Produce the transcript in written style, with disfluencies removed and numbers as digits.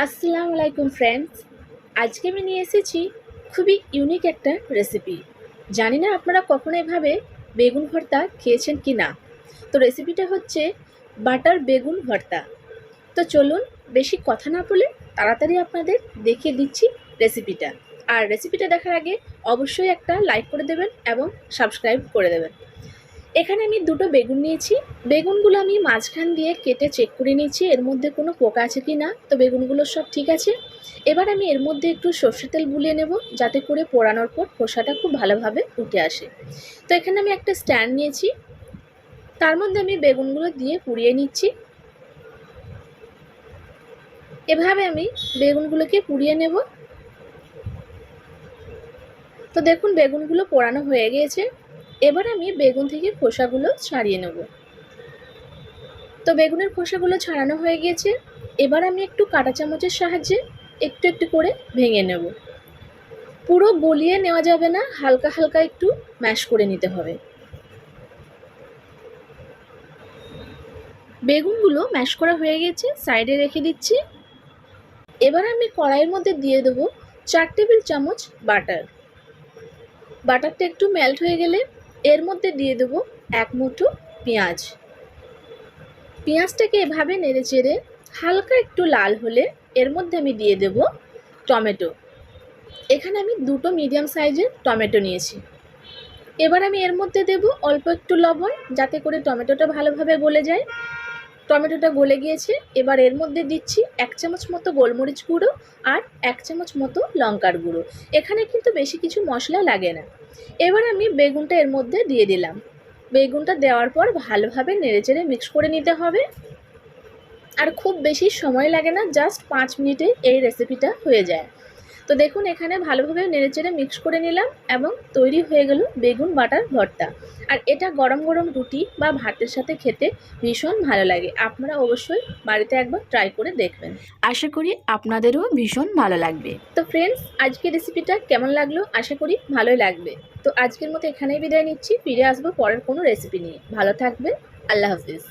আসসালামু আলাইকুম ফ্রেন্ডস। আজকে আমি নিয়ে এসেছি খুবই ইউনিক একটা রেসিপি। জানি না আপনারা কখনো এভাবে বেগুন ভর্তা খেয়েছেন কি না। তো রেসিপিটা হচ্ছে বাটার বেগুন ভর্তা। তো চলুন বেশি কথা না বলে তাড়াতাড়ি আপনাদের দেখিয়ে দিচ্ছি রেসিপিটা। আর রেসিপিটা দেখার আগে অবশ্যই একটা লাইক করে দেবেন এবং সাবস্ক্রাইব করে দেবেন। এখানে আমি দুটো বেগুন নিয়েছি। বেগুনগুলো আমি মাঝখান দিয়ে কেটে চেক করে নিচ্ছি এর মধ্যে কোনো পোকা আছে কি না। তো বেগুনগুলো সব ঠিক আছে। এবার আমি এর মধ্যে একটু সর্ষের তেল গুলিয়ে নেব, যাতে করে পোড়ানোর পর খোসাটা খুব ভালোভাবে উঠে আসে। তো এখানে আমি একটা স্ট্যান্ড নিয়েছি, তার মধ্যে আমি বেগুনগুলো দিয়ে পুড়িয়ে নিচ্ছি। এভাবে আমি বেগুনগুলোকে পুড়িয়ে নেব। তো দেখুন বেগুনগুলো পোড়ানো হয়ে গিয়েছে। এবার আমি বেগুন থেকে খোসাগুলো ছাড়িয়ে নেব। তো বেগুনের খোসাগুলো ছাড়ানো হয়ে গিয়েছে। এবার আমি একটু কাঁটা চামচের সাহায্যে একটু একটু করে ভেঙে নেব। পুরো গলিয়ে নেওয়া যাবে না, হালকা হালকা একটু ম্যাশ করে নিতে হবে। বেগুনগুলো ম্যাশ করা হয়ে গেছে, সাইডে রেখে দিচ্ছি। এবার আমি কড়াইয়ের মধ্যে দিয়ে দেবো 4 টেবিল চামচ বাটার। বাটারটা একটু মেল্ট হয়ে গেলে এর মধ্যে দিয়ে দেবো 1 মুঠো পেঁয়াজ। পেঁয়াজটাকে এভাবে নেড়ে চেড়ে হালকা একটু লাল হলে এর মধ্যে আমি দিয়ে দেব টমেটো। এখানে আমি দুটো মিডিয়াম সাইজের টমেটো নিয়েছি। এবার আমি এর মধ্যে দেব অল্প একটু লবণ, যাতে করে টমেটোটা ভালোভাবে গলে যায়। টমেটোটা গলে গিয়েছে। এবার এর মধ্যে দিচ্ছি 1 চামচ মতো গোলমরিচ গুঁড়ো আর 1 চামচ মতো লঙ্কার গুঁড়ো। এখানে কিন্তু বেশি কিছু মশলা লাগে না। এবার আমি বেগুনটা এর মধ্যে দিয়ে দিলাম। বেগুনটা দেওয়ার পর ভালোভাবে নেড়েচেড়ে মিক্স করে নিতে হবে। আর খুব বেশি সময় লাগে না, জাস্ট 5 মিনিটে এই রেসিপিটা হয়ে যায়। তো দেখুন এখানে ভালোভাবে নেড়েচেড়ে মিক্স করে নিলাম এবং তৈরি হয়ে গেল বেগুন বাটার ভর্তা। আর এটা গরম গরম রুটি বা ভাতের সাথে খেতে ভীষণ ভালো লাগে। আপনারা অবশ্যই বাড়িতে একবার ট্রাই করে দেখবেন। আশা করি আপনাদেরও ভীষণ ভালো লাগবে। তো ফ্রেন্ডস, আজকের রেসিপিটা কেমন লাগলো? আশা করি ভালোই লাগবে। তো আজকের মতো এখানেই বিদায় নিচ্ছি। ফিরে আসবো পরের কোনো রেসিপি নিয়ে। ভালো থাকবেন। আল্লাহ হাফিজ।